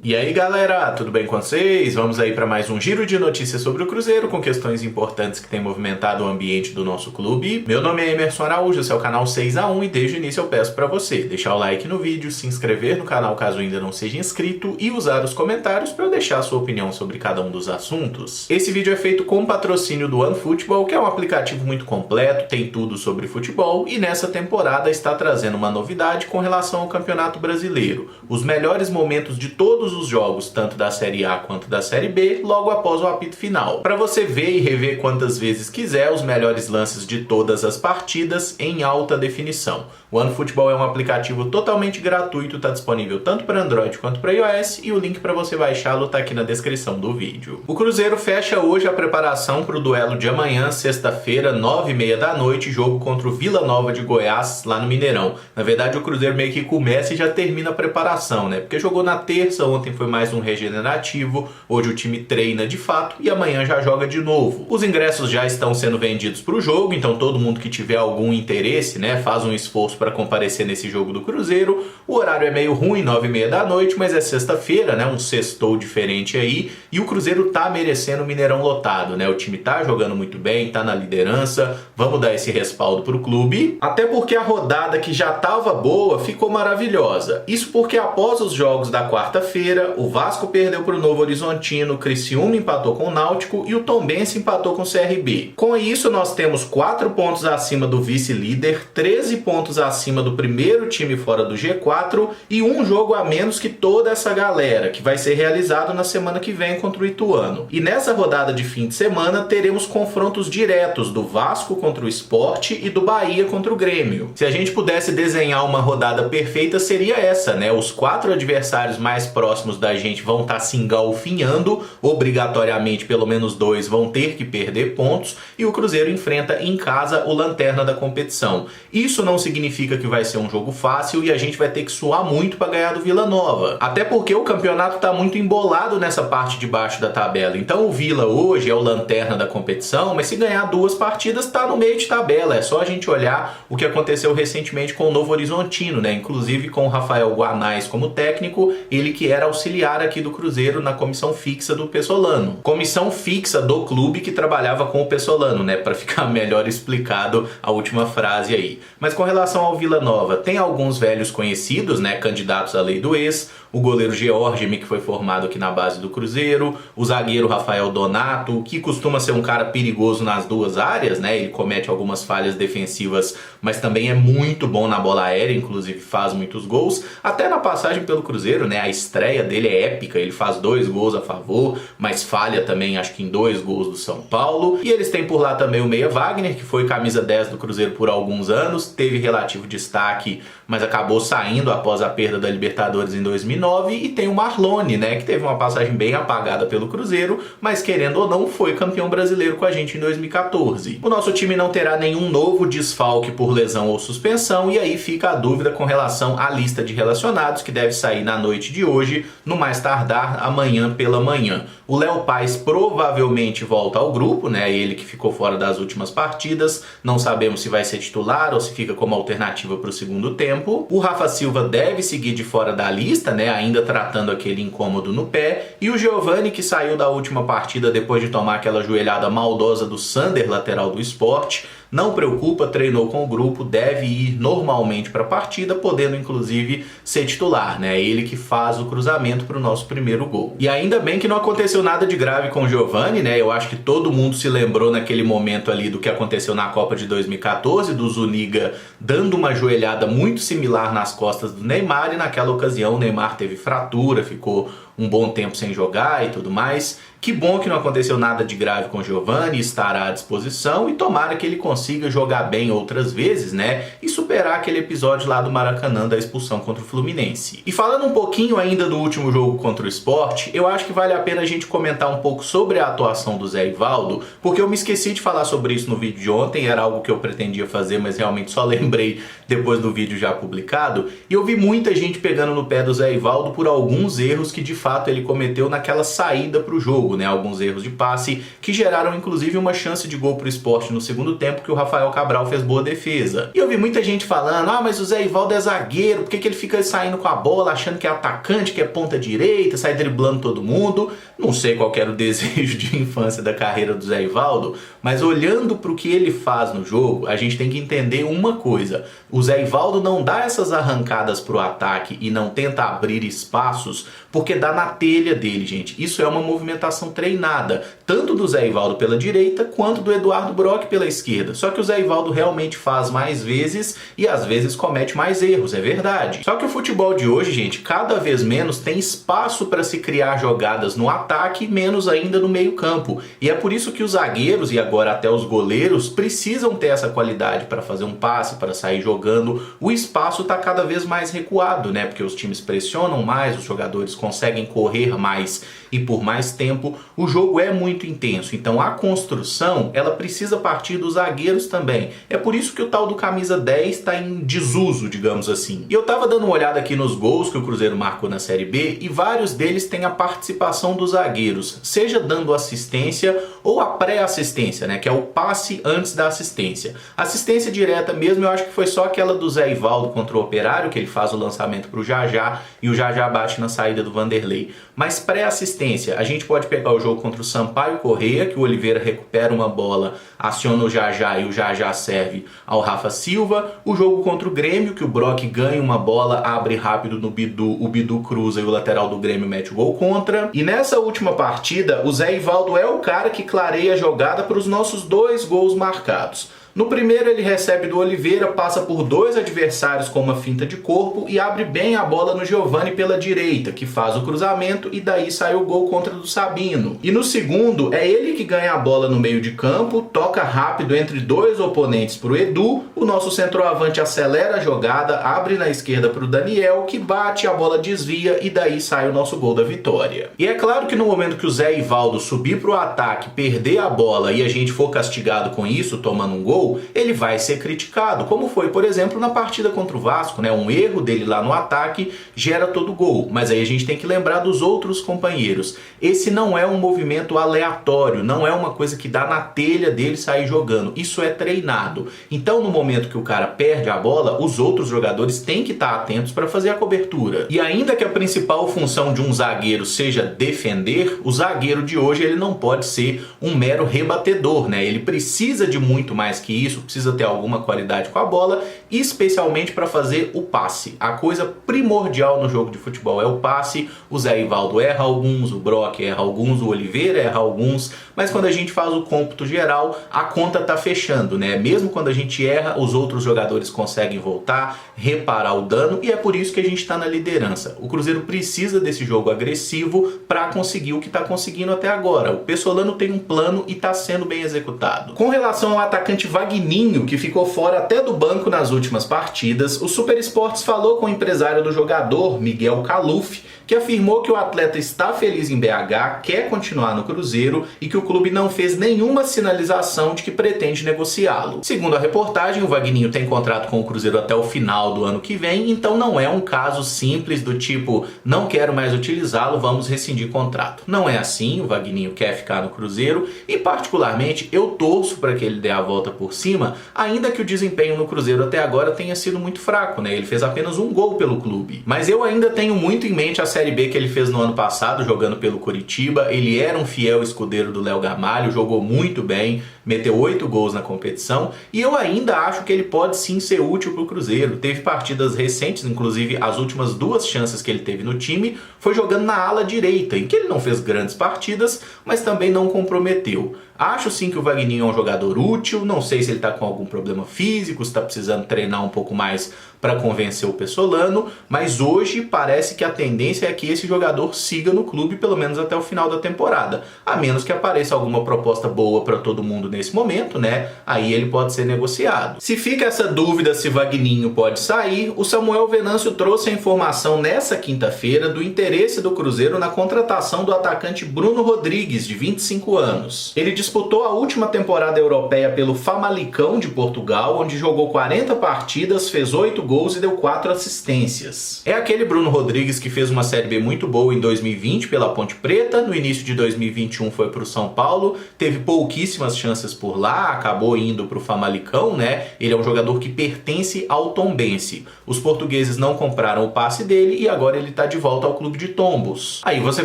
E aí galera, tudo bem com vocês? Vamos aí para mais um giro de notícias sobre o Cruzeiro, com questões importantes que têm movimentado o ambiente do nosso clube. Meu nome é Emerson Araújo, esse é o canal 6x1 e desde o início eu peço para você deixar o like no vídeo, se inscrever no canal caso ainda não seja inscrito e usar os comentários para eu deixar a sua opinião sobre cada um dos assuntos. Esse vídeo é feito com patrocínio do OneFootball, que é um aplicativo muito completo, tem tudo sobre futebol e nessa temporada está trazendo uma novidade com relação ao Campeonato Brasileiro. Os melhores momentos de todos os jogos, tanto da Série A quanto da Série B, logo após o apito final. Para você ver e rever quantas vezes quiser os melhores lances de todas as partidas em alta definição. O OneFootball é um aplicativo totalmente gratuito, está disponível tanto para Android quanto para iOS e o link para você baixá-lo está aqui na descrição do vídeo. O Cruzeiro fecha hoje a preparação para o duelo de amanhã, sexta-feira, 9h30 da noite, jogo contra o Vila Nova de Goiás, lá no Mineirão. Na verdade, o Cruzeiro meio que começa e já termina a preparação, né? Porque jogou na terça, ontem foi mais um regenerativo, hoje o time treina de fato e amanhã já joga de novo. Os ingressos já estão sendo vendidos para o jogo, então todo mundo que tiver algum interesse, né, faz um esforço para comparecer nesse jogo do Cruzeiro. O horário é meio ruim, 9h30 da noite, mas é sexta-feira, né, um sextou diferente aí, e o Cruzeiro tá merecendo o Mineirão lotado, né? O time tá jogando muito bem, tá na liderança, vamos dar esse respaldo pro clube, até porque a rodada que já tava boa ficou maravilhosa. Isso porque após os jogos da quarta-feira, o Vasco perdeu pro Novo Horizontino, o Criciúma empatou com o Náutico e o Tombense empatou com o CRB. Com isso, nós temos 4 pontos acima do vice-líder, 13 pontos acima do primeiro time fora do G4 e um jogo a menos que toda essa galera, que vai ser realizado na semana que vem contra o Ituano. E nessa rodada de fim de semana teremos confrontos diretos do Vasco contra o Sport e do Bahia contra o Grêmio. Se a gente pudesse desenhar uma rodada perfeita, seria essa, né? Os 4 adversários mais próximos da gente vão estar se engalfinhando, obrigatoriamente pelo menos 2 vão ter que perder pontos e o Cruzeiro enfrenta em casa o lanterna da competição. Isso não significa que vai ser um jogo fácil e a gente vai ter que suar muito para ganhar do Vila Nova. Até porque o campeonato está muito embolado nessa parte de baixo da tabela. Então o Vila hoje é o lanterna da competição, mas se ganhar 2 partidas está no meio de tabela. É só a gente olhar o que aconteceu recentemente com o Novo Horizontino, né? Inclusive com o Rafael Guanais como técnico, ele que era auxiliar aqui do Cruzeiro na comissão fixa do Pessolano. Comissão fixa do clube que trabalhava com o Pessolano, né? Para ficar melhor explicado a última frase aí. Mas com relação ao Vila Nova, tem alguns velhos conhecidos, né? Candidatos à lei do ex, o goleiro Georgimi, que foi formado aqui na base do Cruzeiro, o zagueiro Rafael Donato, que costuma ser um cara perigoso nas duas áreas, né? Ele comete algumas falhas defensivas, mas também é muito bom na bola aérea, inclusive faz muitos gols. Até na passagem pelo Cruzeiro, né? A estreia dele é épica, ele faz 2 gols a favor, mas falha também, acho que em 2 gols do São Paulo. E eles têm por lá também o Meia Wagner, que foi camisa 10 do Cruzeiro por alguns anos, teve relativo destaque, mas acabou saindo após a perda da Libertadores em 2009. E tem o Marlone, né, que teve uma passagem bem apagada pelo Cruzeiro, mas querendo ou não foi campeão brasileiro com a gente em 2014. O nosso time não terá nenhum novo desfalque por lesão ou suspensão e aí fica a dúvida com relação à lista de relacionados que deve sair na noite de hoje, no mais tardar amanhã pela manhã. O Léo Paes provavelmente volta ao grupo, né, ele que ficou fora das últimas partidas, não sabemos se vai ser titular ou se fica como alternativa para o segundo tempo. O Rafa Silva deve seguir de fora da lista, né, ainda tratando aquele incômodo no pé, e o Giovani, que saiu da última partida depois de tomar aquela joelhada maldosa do Sander, lateral do Sport, não preocupa, treinou com o grupo, deve ir normalmente para a partida, podendo inclusive ser titular, né? Ele que faz o cruzamento para o nosso primeiro gol. E ainda bem que não aconteceu nada de grave com o Giovani, né? Eu acho que todo mundo se lembrou naquele momento ali do que aconteceu na Copa de 2014, do Zuniga dando uma joelhada muito similar nas costas do Neymar, e naquela ocasião o Neymar teve fratura, ficou um bom tempo sem jogar e tudo mais. Que bom que não aconteceu nada de grave com o Giovani, estará à disposição e tomara que ele consiga jogar bem outras vezes, né? E superar aquele episódio lá do Maracanã da expulsão contra o Fluminense. E falando um pouquinho ainda do último jogo contra o Sport, eu acho que vale a pena a gente comentar um pouco sobre a atuação do Zé Ivaldo, porque eu me esqueci de falar sobre isso no vídeo de ontem, era algo que eu pretendia fazer, mas realmente só lembrei depois do vídeo já publicado, e eu vi muita gente pegando no pé do Zé Ivaldo por alguns erros que de fato ele cometeu naquela saída para o jogo, né? Alguns erros de passe que geraram inclusive uma chance de gol para o Sport no segundo tempo, que o Rafael Cabral fez boa defesa. E eu vi muita gente falando, mas o Zé Rivaldo é zagueiro, por que ele fica saindo com a bola achando que é atacante, que é ponta direita, sai driblando todo mundo? Não sei qual era o desejo de infância da carreira do Zé Rivaldo, mas olhando para o que ele faz no jogo, a gente tem que entender uma coisa: o Zé Rivaldo não dá essas arrancadas pro ataque e não tenta abrir espaços porque dá na telha dele, gente. Isso é uma movimentação treinada, tanto do Zé Rivaldo pela direita quanto do Eduardo Brock pela esquerda. Só que o Zé Rivaldo realmente faz mais vezes e às vezes comete mais erros, é verdade. Só que o futebol de hoje, gente, cada vez menos tem espaço para se criar jogadas no ataque, menos ainda no meio-campo. E é por isso que os zagueiros e agora até os goleiros precisam ter essa qualidade para fazer um passe, para sair jogando. O espaço está cada vez mais recuado, né? Porque os times pressionam mais, os jogadores conseguem correr mais e por mais tempo. O jogo é muito intenso, então a construção ela precisa partir dos zagueiros também. É por isso que o tal do camisa 10 está em desuso, digamos assim. E eu tava dando uma olhada aqui nos gols que o Cruzeiro marcou na Série B e vários deles têm a participação dos zagueiros, seja dando assistência ou a pré-assistência, né? Que é o passe antes da assistência. Assistência direta mesmo, eu acho que foi só aquela do Zé Rivaldo contra o Operário, que ele faz o lançamento para o Jajá e o Jajá bate na saída do Vanderlei. Mas pré-assistência, a gente pode pegar o jogo contra o Sampaio Corrêa, que o Oliveira recupera uma bola, aciona o Jajá e o Jajá serve ao Rafa Silva. O jogo contra o Grêmio, que o Brock ganha uma bola, abre rápido no Bidu, o Bidu cruza e o lateral do Grêmio mete o gol contra. E nessa última partida, o Zé Rivaldo é o cara que clareia a jogada para os nossos 2 gols marcados. No primeiro ele recebe do Oliveira, passa por 2 adversários com uma finta de corpo e abre bem a bola no Giovani pela direita, que faz o cruzamento e daí sai o gol contra do Sabino. E no segundo é ele que ganha a bola no meio de campo, toca rápido entre 2 oponentes para o Edu, o nosso centroavante acelera a jogada, abre na esquerda para o Daniel, que bate, a bola desvia e daí sai o nosso gol da vitória. E é claro que no momento que o Zé Rivaldo subir para o ataque, perder a bola e a gente for castigado com isso, tomando um gol, ele vai ser criticado, como foi, por exemplo, na partida contra o Vasco, né? Um erro dele lá no ataque gera todo o gol, mas aí a gente tem que lembrar dos outros companheiros. Esse não é um movimento aleatório, não é uma coisa que dá na telha dele sair jogando, isso é treinado. Então no momento que o cara perde a bola, os outros jogadores têm que estar atentos para fazer a cobertura. E ainda que a principal função de um zagueiro seja defender, o zagueiro de hoje ele não pode ser um mero rebatedor, né? Ele precisa de muito mais que isso, precisa ter alguma qualidade com a bola, especialmente para fazer o passe. A coisa primordial no jogo de futebol é o passe. O Zé Rivaldo erra alguns, o Brock erra alguns, o Oliveira erra alguns, mas quando a gente faz o cômputo geral, a conta tá fechando, né? Mesmo quando a gente erra, os outros jogadores conseguem voltar, reparar o dano, e é por isso que a gente está na liderança. O Cruzeiro precisa desse jogo agressivo para conseguir o que está conseguindo até agora. O Pessolano tem um plano e está sendo bem executado. Com relação ao atacante Vagninho, que ficou fora até do banco nas últimas partidas, o Super Esportes falou com o empresário do jogador, Miguel Caluf, que afirmou que o atleta está feliz em BH, quer continuar no Cruzeiro e que o clube não fez nenhuma sinalização de que pretende negociá-lo. Segundo a reportagem, o Vagninho tem contrato com o Cruzeiro até o final do ano que vem, então não é um caso simples do tipo, não quero mais utilizá-lo, vamos rescindir contrato. Não é assim, o Vagninho quer ficar no Cruzeiro e particularmente eu torço para que ele dê a volta por cima, ainda que o desempenho no Cruzeiro até agora tenha sido muito fraco, né? Ele fez apenas um gol pelo clube. Mas eu ainda tenho muito em mente a Série B que ele fez no ano passado, jogando pelo Coritiba. Ele era um fiel escudeiro do Léo Gamalho, jogou muito bem, meteu 8 gols na competição, e eu ainda acho que ele pode sim ser útil para o Cruzeiro. Teve partidas recentes, inclusive as últimas 2 chances que ele teve no time, foi jogando na ala direita, em que ele não fez grandes partidas, mas também não comprometeu. Acho sim que o Vagninho é um jogador útil, não sei se ele está com algum problema físico, se está precisando treinar um pouco mais para convencer o Pessolano, mas hoje parece que a tendência é que esse jogador siga no clube pelo menos até o final da temporada, a menos que apareça alguma proposta boa para todo mundo nesse momento, né? Aí ele pode ser negociado. Se fica essa dúvida se Vagninho pode sair, o Samuel Venâncio trouxe a informação nessa quinta-feira do interesse do Cruzeiro na contratação do atacante Bruno Rodrigues, de 25 anos. Ele disputou a última temporada europeia pelo Famalicão de Portugal, onde jogou 40 partidas, fez 8 gols e deu 4 assistências. É aquele Bruno Rodrigues que fez uma Série B muito boa em 2020 pela Ponte Preta, no início de 2021 foi para o São Paulo, teve pouquíssimas chances por lá, acabou indo para o Famalicão, né? Ele é um jogador que pertence ao Tombense. Os portugueses não compraram o passe dele e agora ele está de volta ao clube de Tombos. Aí você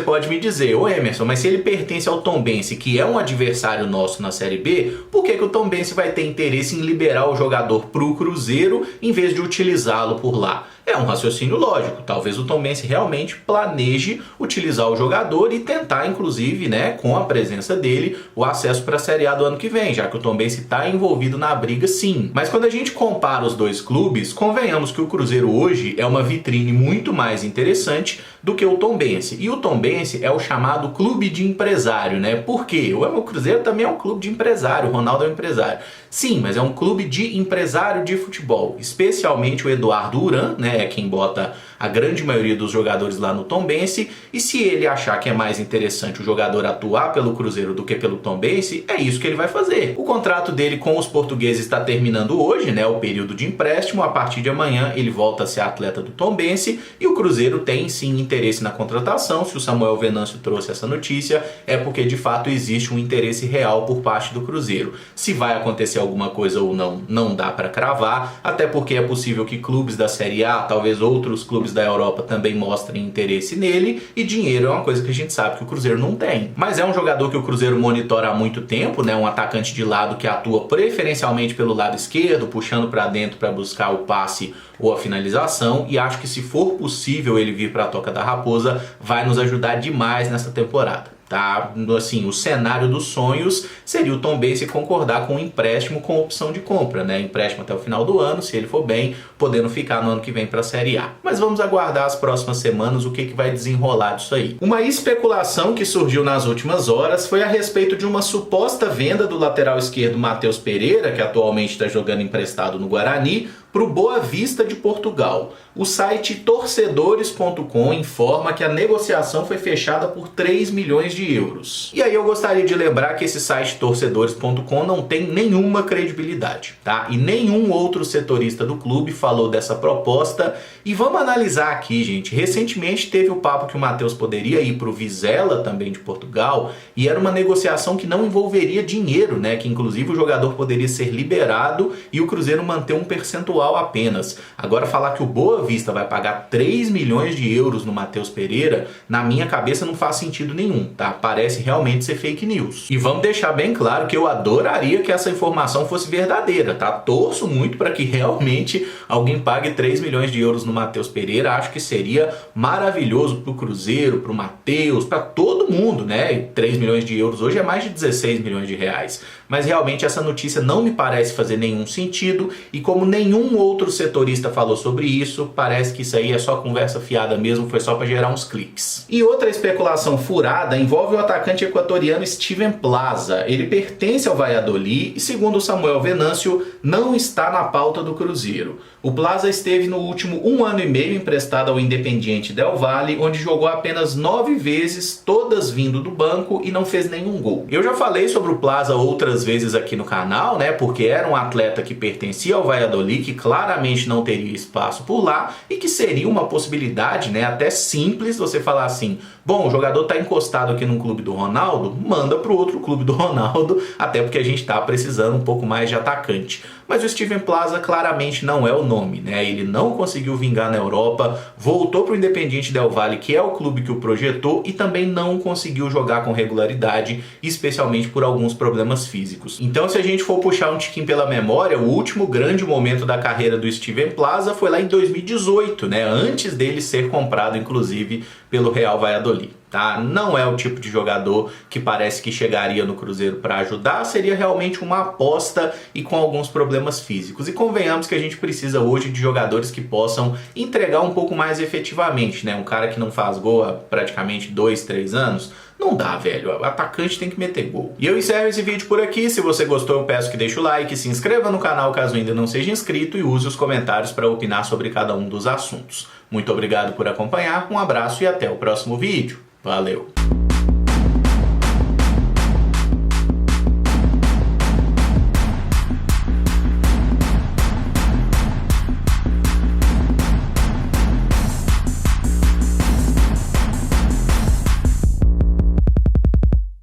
pode me dizer, ô Emerson, mas se ele pertence ao Tombense, que é um adversário nosso na Série B, por que o Tombense vai ter interesse em liberar o jogador para o Cruzeiro em vez de utilizá-lo por lá? É um raciocínio lógico. Talvez o Tombense realmente planeje utilizar o jogador e tentar, inclusive, né, com a presença dele, o acesso para a Série A do ano que vem, já que o Tombense está envolvido na briga, sim. Mas quando a gente compara os dois clubes, convenhamos que o Cruzeiro hoje é uma vitrine muito mais interessante do que o Tombense. E o Tombense é o chamado clube de empresário, né? Por quê? O Cruzeiro também é um clube de empresário, o Ronaldo é um empresário. Sim, mas é um clube de empresário de futebol, especialmente o Eduardo Uran, né? É quem bota a grande maioria dos jogadores lá no Tombense, e se ele achar que é mais interessante o jogador atuar pelo Cruzeiro do que pelo Tombense, é isso que ele vai fazer. O contrato dele com os portugueses está terminando hoje, né, o período de empréstimo. A partir de amanhã ele volta a ser atleta do Tombense e o Cruzeiro tem sim interesse na contratação. Se o Samuel Venâncio trouxe essa notícia, é porque de fato existe um interesse real por parte do Cruzeiro. Se vai acontecer alguma coisa ou não, não dá para cravar, até porque é possível que clubes da Série A, talvez outros clubes da Europa também mostrem interesse nele, e dinheiro é uma coisa que a gente sabe que o Cruzeiro não tem. Mas é um jogador que o Cruzeiro monitora há muito tempo, né? Um atacante de lado que atua preferencialmente pelo lado esquerdo, puxando para dentro para buscar o passe ou a finalização, e acho que se for possível ele vir para a Toca da Raposa, vai nos ajudar demais nessa temporada. Tá? Assim, o cenário dos sonhos seria o Tombense concordar com um empréstimo com opção de compra, né? Empréstimo até o final do ano, se ele for bem, podendo ficar no ano que vem para a Série A. Mas vamos aguardar as próximas semanas o que vai desenrolar disso aí. Uma especulação que surgiu nas últimas horas foi a respeito de uma suposta venda do lateral esquerdo Matheus Pereira, que atualmente está jogando emprestado no Guarani, para o Boa Vista de Portugal. O site torcedores.com informa que a negociação foi fechada por 3 milhões de euros. E aí eu gostaria de lembrar que esse site torcedores.com não tem nenhuma credibilidade, tá? E nenhum outro setorista do clube falou dessa proposta. E vamos analisar aqui, gente. Recentemente teve o papo que o Matheus poderia ir para o Vizela, também de Portugal, e era uma negociação que não envolveria dinheiro, né? Que inclusive o jogador poderia ser liberado e o Cruzeiro manter um percentual apenas. Agora falar que o Boa Vista vai pagar 3 milhões de euros no Matheus Pereira, na minha cabeça não faz sentido nenhum, tá? Parece realmente ser fake news. E vamos deixar bem claro que eu adoraria que essa informação fosse verdadeira, tá? Torço muito para que realmente alguém pague 3 milhões de euros no Matheus Pereira. Acho que seria maravilhoso pro Cruzeiro, pro Matheus, para todo mundo, né? 3 milhões de euros hoje é mais de 16 milhões de reais. Mas realmente essa notícia não me parece fazer nenhum sentido, e como nenhum outro setorista falou sobre isso, parece que isso aí é só conversa fiada mesmo, foi só para gerar uns cliques. E outra especulação furada envolve o atacante equatoriano Steven Plaza. Ele pertence ao Valladolid e, segundo o Samuel Venâncio, não está na pauta do Cruzeiro. O Plaza esteve no último 1 ano e meio emprestado ao Independiente Del Valle, onde jogou apenas 9 vezes, todas vindo do banco, e não fez nenhum gol. Eu já falei sobre o Plaza outras vezes aqui no canal, né? Porque era um atleta que pertencia ao Valladolid, que claramente não teria espaço por lá e que seria uma possibilidade, né? Até simples você falar assim: bom, o jogador está encostado aqui no clube do Ronaldo, manda para o outro clube do Ronaldo, até porque a gente está precisando um pouco mais de atacante. Mas o Steven Plaza claramente não é o nome, né? Ele não conseguiu vingar na Europa, voltou para o Independiente Del Valle, que é o clube que o projetou, e também não conseguiu jogar com regularidade, especialmente por alguns problemas físicos. Então, se a gente for puxar um tiquinho pela memória, o último grande momento da carreira do Steven Plaza foi lá em 2018, né? Antes dele ser comprado, inclusive, pelo Real Valladolid. tá? Não é o tipo de jogador que parece que chegaria no Cruzeiro para ajudar, seria realmente uma aposta e com alguns problemas físicos. E convenhamos que a gente precisa hoje de jogadores que possam entregar um pouco mais efetivamente, né? Um cara que não faz gol há praticamente 2, 3 anos, não dá, velho. O atacante tem que meter gol. E eu encerro esse vídeo por aqui. Se você gostou, eu peço que deixe o like, se inscreva no canal caso ainda não seja inscrito e use os comentários para opinar sobre cada um dos assuntos. Muito obrigado por acompanhar, um abraço e até o próximo vídeo. Valeu!